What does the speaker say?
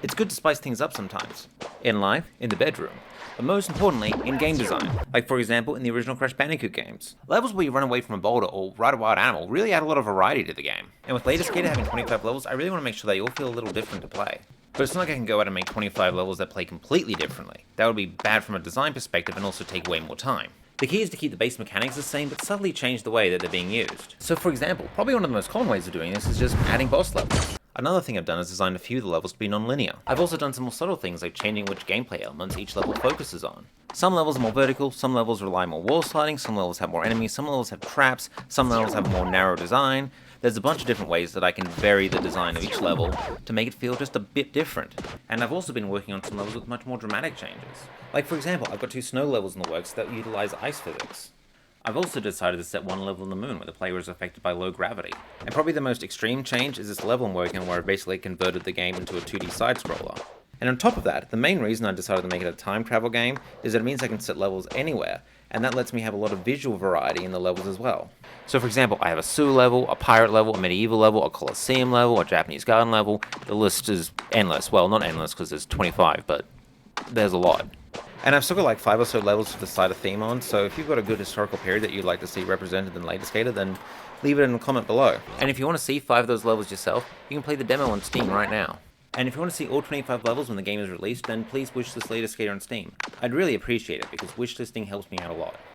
It's good to spice things up sometimes. In life, in the bedroom, but most importantly, in game design. Like for example, in the original Crash Bandicoot games. Levels where you run away from a boulder or ride a wild animal really add a lot of variety to the game. And with Later Skater having 25 levels, I really want to make sure they all feel a little different to play. But it's not like I can go out and make 25 levels that play completely differently. That would be bad from a design perspective and also take way more time. The key is to keep the base mechanics the same, but subtly change the way that they're being used. So for example, probably one of the most common ways of doing this is just adding boss levels. Another thing I've done is designed a few of the levels to be non-linear. I've also done some more subtle things like changing which gameplay elements each level focuses on. Some levels are more vertical, some levels rely more wall sliding, some levels have more enemies, some levels have traps, some levels have a more narrow design. There's a bunch of different ways that I can vary the design of each level to make it feel just a bit different. And I've also been working on some levels with much more dramatic changes. Like for example, I've got 2 snow levels in the works that utilize ice physics. I've also decided to set one level on the moon where the player is affected by low gravity. And probably the most extreme change is this level I'm working on where I've basically converted the game into a 2D side-scroller. And on top of that, the main reason I decided to make it a time travel game is that it means I can set levels anywhere, and that lets me have a lot of visual variety in the levels as well. So for example, I have a Sioux level, a pirate level, a medieval level, a Colosseum level, a Japanese garden level. The list is endless. Well, not endless because there's 25, but there's a lot. And I've still got like 5 or so levels to decide a theme on, so if you've got a good historical period that you'd like to see represented in Later Skater, then leave it in a comment below. And if you want to see 5 of those levels yourself, you can play the demo on Steam right now. And if you want to see all 25 levels when the game is released, then please wishlist Later Skater on Steam. I'd really appreciate it because wishlisting helps me out a lot.